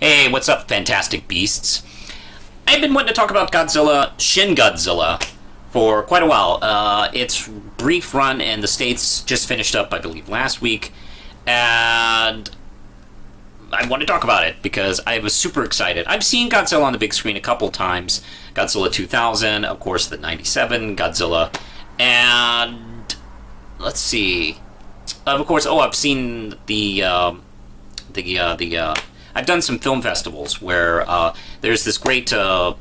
Hey, what's up, fantastic beasts? I've been wanting to talk about Godzilla, Shin Godzilla, for quite a while. Its brief run in the States just finished up, I believe, last week, and I want to talk about it because I was super excited. I've seen Godzilla on the big screen a couple times. Godzilla 2000, of course, the 97 Godzilla, and let's see. Of course, I've seen I've done some film festivals where there's this great film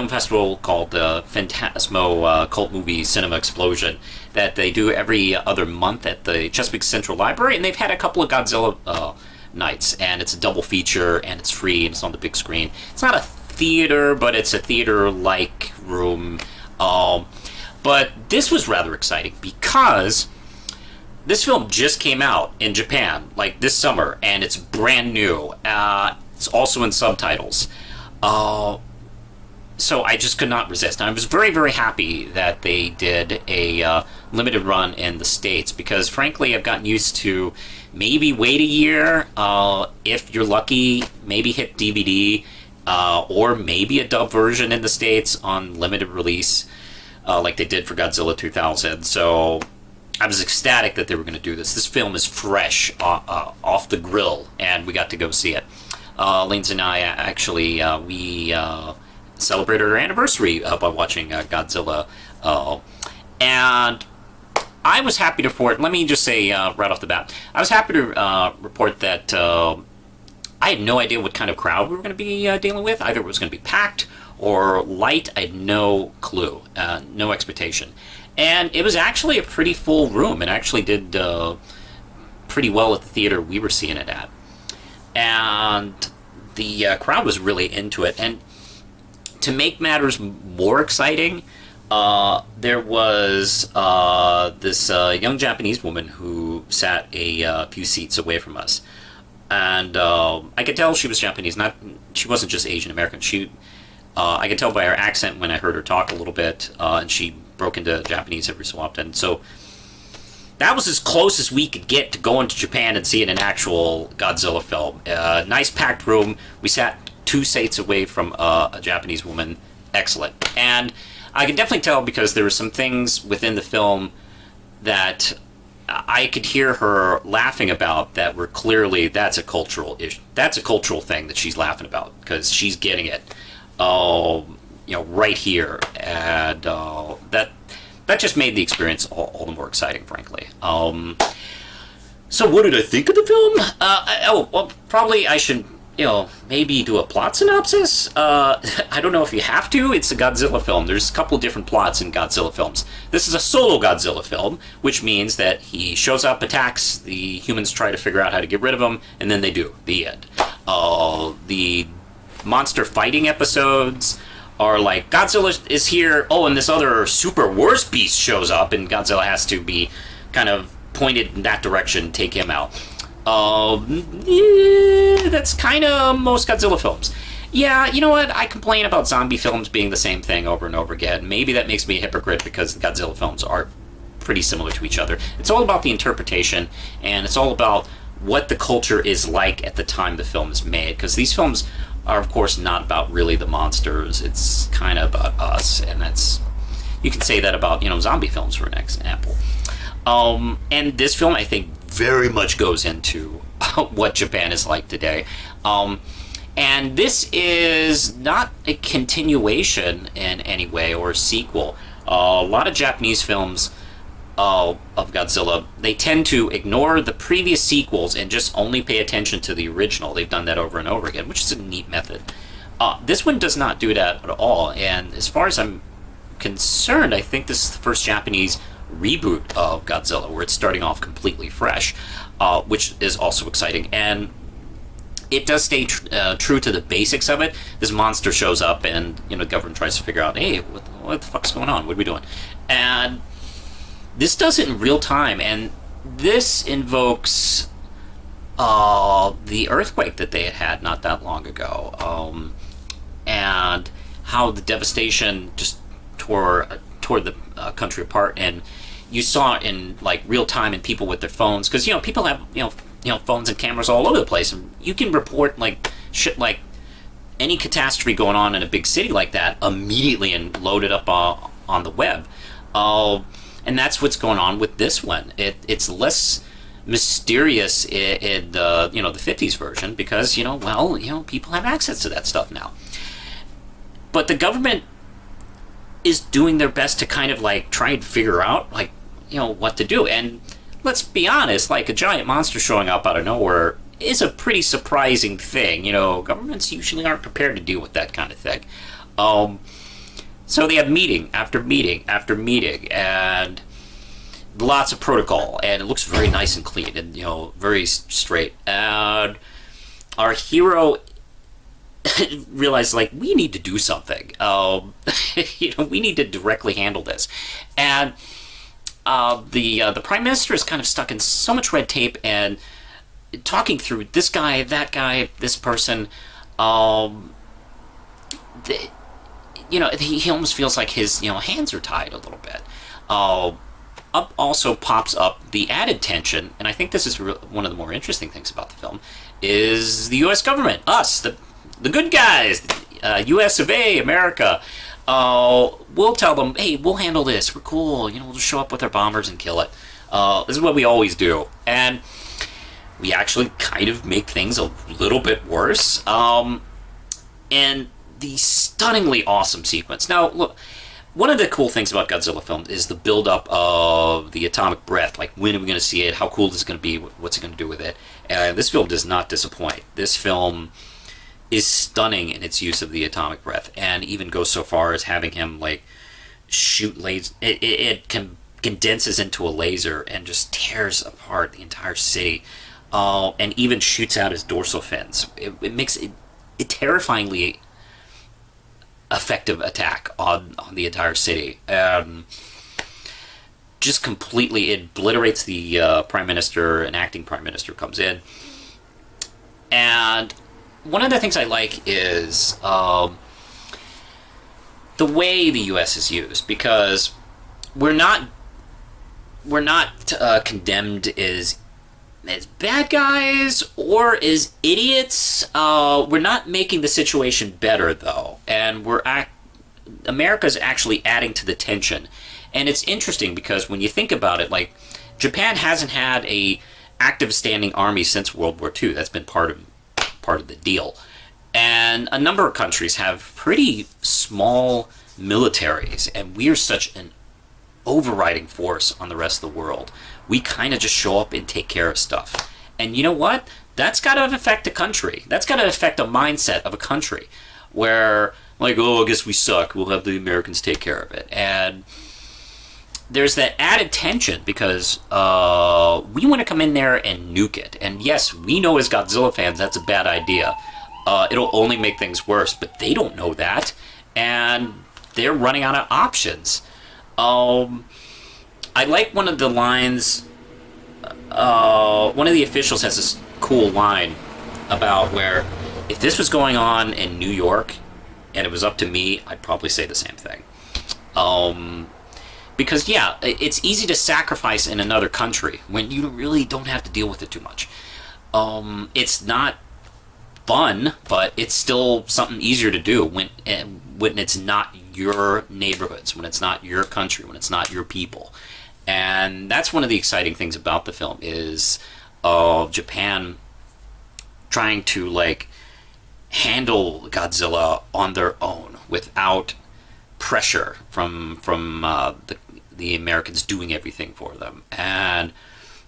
festival called the Phantasmo Cult Movie Cinema Explosion that they do every other month at the Chesapeake Central Library, and they've had a couple of Godzilla nights, and it's a double feature, and it's free, and it's on the big screen. It's not a theater, but it's a theater-like room. But this was rather exciting because this film just came out in Japan, like this summer, and it's brand new. It's also in subtitles. So I just could not resist. And I was very, very happy that they did a limited run in the States because, frankly, I've gotten used to maybe wait a year, if you're lucky, maybe hit DVD, or maybe a dub version in the States on limited release, like they did for Godzilla 2000. So I was ecstatic that they were going to do this. This film is fresh off the grill, and we got to go see it. Lindsay and I actually we celebrated our anniversary by watching Godzilla, and I was happy to report. Let me just say right off the bat, I was happy to report that I had no idea what kind of crowd we were going to be dealing with. Either it was going to be packed or light. I had no clue, no expectation. And it was actually a pretty full room. It actually did pretty well at the theater we were seeing it at. And the crowd was really into it. And to make matters more exciting, there was this young Japanese woman who sat a few seats away from us. And I could tell she was Japanese. She wasn't just Asian American. I could tell by her accent when I heard her talk a little bit, and she broke into Japanese every so often. So that was as close as we could get to going to Japan and seeing an actual Godzilla film. Nice packed room. We sat 2 seats away from a Japanese woman. Excellent. And I could definitely tell because there were some things within the film that I could hear her laughing about that were clearly, that's a cultural issue. That's a cultural thing that she's laughing about because she's getting it. Right here, and that just made the experience all the more exciting, frankly. So what did I think of the film? Probably I should, maybe do a plot synopsis. I don't know if you have to. It's a Godzilla film. There's a couple of different plots in Godzilla films. This is a solo Godzilla film, which means that he shows up, attacks, the humans try to figure out how to get rid of him, and then they do. The end. The monster fighting episodes are like Godzilla is here, and this other super worse beast shows up, and Godzilla has to be kind of pointed in that direction, take him out. That's kind of most Godzilla films. Yeah, you know what? I complain about zombie films being the same thing over and over again. Maybe that makes me a hypocrite because the Godzilla films are pretty similar to each other. It's all about the interpretation, and it's all about what the culture is like at the time the film is made, because these films are, of course, not about really the monsters. It's kind of about us, and you can say that about zombie films, for an example. And this film, I think, very much goes into what Japan is like today. And this is not a continuation in any way or a sequel. A lot of Japanese films of Godzilla, they tend to ignore the previous sequels and just only pay attention to the original. They've done that over and over again, which is a neat method. This one does not do that at all, and as far as I'm concerned, I think this is the first Japanese reboot of Godzilla, where it's starting off completely fresh, which is also exciting. And it does stay true to the basics of it. This monster shows up, and the government tries to figure out, hey, what the fuck's going on? What are we doing? And this does it in real time, and this invokes the earthquake that they had not that long ago, and how the devastation just tore the country apart. And you saw it in like real time, and people with their phones, because people have phones and cameras all over the place, and you can report like shit like any catastrophe going on in a big city like that immediately and load it up on the web. And that's what's going on with this one. It's less mysterious in the the 50s version because people have access to that stuff now. But the government is doing their best to kind of like try and figure out what to do. And let's be honest, like a giant monster showing up out of nowhere is a pretty surprising thing. Governments usually aren't prepared to deal with that kind of thing. So they have meeting after meeting after meeting, and lots of protocol, and it looks very nice and clean, and very straight. And our hero realized we need to do something. We need to directly handle this, and the prime minister is kind of stuck in so much red tape and talking through this guy, that guy, this person. He almost feels like his hands are tied a little bit. Up also pops up the added tension, and I think this is one of the more interesting things about the film, is the U.S. government, us, the good guys, U.S. of A., America. We'll tell them, hey, we'll handle this, we're cool, we'll just show up with our bombers and kill it. This is what we always do. And we actually kind of make things a little bit worse. And the stunningly awesome sequence. Now, look, one of the cool things about Godzilla films is the build-up of the atomic breath. Like, when are we going to see it? How cool is it going to be? What's it going to do with it? And this film does not disappoint. This film is stunning in its use of the atomic breath, and even goes so far as having him, shoot lasers. It condenses into a laser and just tears apart the entire city, and even shoots out his dorsal fins. It makes it terrifyingly effective attack on the entire city. Just completely obliterates the prime minister. An acting prime minister comes in, and one of the things I like is the way the U.S. is used, because we're not condemned as bad guys or as idiots. We're not making the situation better, though, and America's actually adding to the tension. And it's interesting because when you think about it, Japan hasn't had a active standing army since World War II. That's been part of the deal. And a number of countries have pretty small militaries, and we're such an overriding force on the rest of the world. We kind of just show up and take care of stuff. And you know what? That's got to affect a country. That's got to affect a mindset of a country where, I guess we suck. We'll have the Americans take care of it. And there's that added tension because we want to come in there and nuke it. And yes, we know as Godzilla fans that's a bad idea. It'll only make things worse, but they don't know that. And they're running out of options. I like one of the lines. One of the officials has this cool line about where if this was going on in New York and it was up to me, I'd probably say the same thing. Because, yeah, it's easy to sacrifice in another country when you really don't have to deal with it too much. It's not fun, but it's still something easier to do when it's not your neighborhoods, when it's not your country, when it's not your people. And that's one of the exciting things about the film is Japan trying to handle Godzilla on their own without pressure from the Americans doing everything for them. And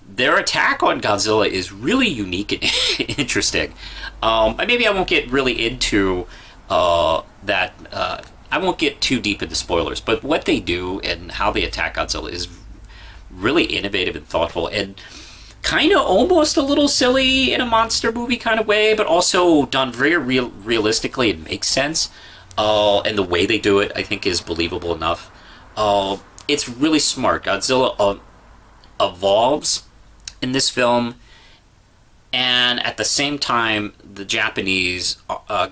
their attack on Godzilla is really unique and interesting. Maybe I won't get really into that. I won't get too deep into spoilers, but what they do and how they attack Godzilla is really innovative and thoughtful, and kind of almost a little silly in a monster movie kind of way, but also done very realistically. It makes sense. And the way they do it, I think, is believable enough. It's really smart. Godzilla evolves in this film, and at the same time, the Japanese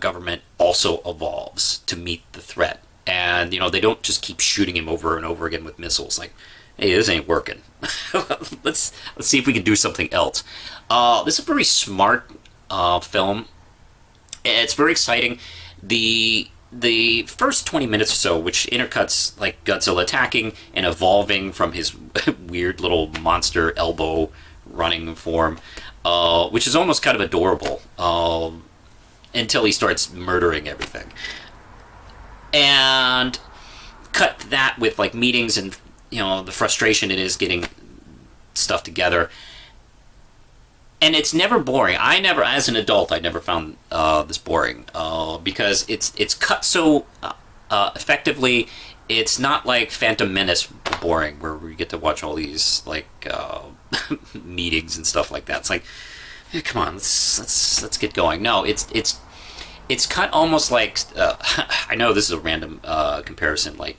government also evolves to meet the threat. And, they don't just keep shooting him over and over again with missiles. hey, this ain't working. let's see if we can do something else. This is a very smart film. It's very exciting. The first 20 minutes or so, which intercuts like Godzilla attacking and evolving from his weird little monster elbow running form, which is almost kind of adorable, until he starts murdering everything. And cut that with like meetings and the frustration it is getting stuff together. And it's never boring. As an adult, I never found this boring, because it's cut so effectively. It's not like Phantom Menace boring, where we get to watch all these like meetings and stuff like that. It's like, hey, come on, let's get going. No, it's cut almost like I know this is a random comparison, like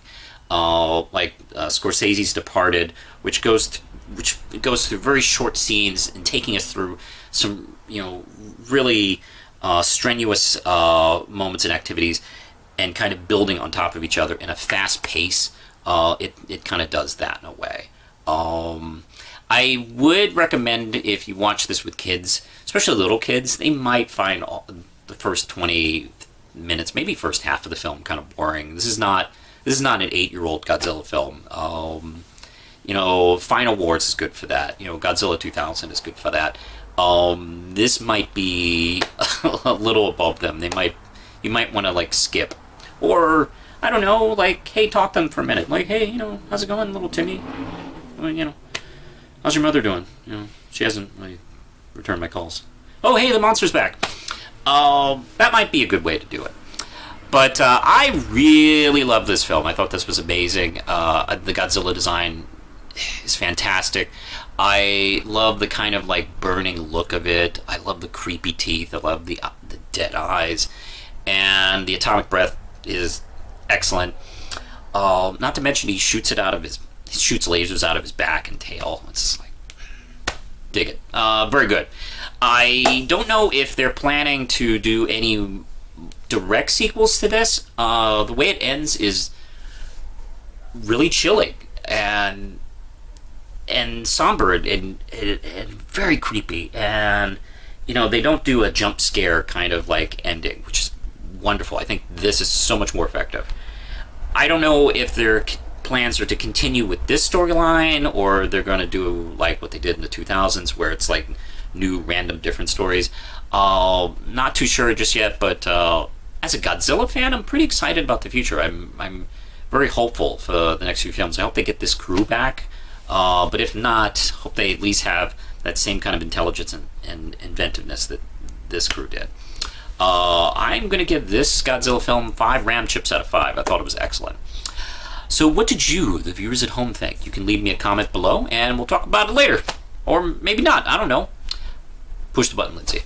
Scorsese's Departed, which goes through very short scenes and taking us through some really strenuous moments and activities, and kind of building on top of each other in a fast pace. It kind of does that in a way. I would recommend, if you watch this with kids, especially little kids, they might find the first 20 minutes, maybe first half of the film, kind of boring. This is not an 8-year-old Godzilla film. Final Wars is good for that. Godzilla 2000 is good for that. This might be a little above them. You might want to like skip, or I don't know, like, hey, talk to them for a minute. Like, hey, how's it going, little Timmy? How's your mother doing? She hasn't really returned my calls. Oh, hey, the monster's back. That might be a good way to do it. But I really love this film. I thought this was amazing. The Godzilla design is fantastic. I love the kind of like burning look of it. I love the creepy teeth. I love the dead eyes, and the atomic breath is excellent. Not to mention he shoots lasers out of his back and tail. It's like, dig it. Very good. I don't know if they're planning to do any direct sequels to this. The way it ends is really chilling and somber and very creepy, and they don't do a jump scare kind of like ending, which is wonderful. I think this is so much more effective. I don't know if their plans are to continue with this storyline, or they're going to do like what they did in the 2000s, where it's like new random different stories. Not too sure just yet, but as a Godzilla fan, I'm pretty excited about the future. I'm very hopeful for the next few films. I hope they get this crew back. But if not, hope they at least have that same kind of intelligence and inventiveness that this crew did. I'm going to give this Godzilla film 5 RAM chips out of 5. I thought it was excellent. So what did you, the viewers at home, think? You can leave me a comment below, and we'll talk about it later. Or maybe not. I don't know. Push the button, Lindsay.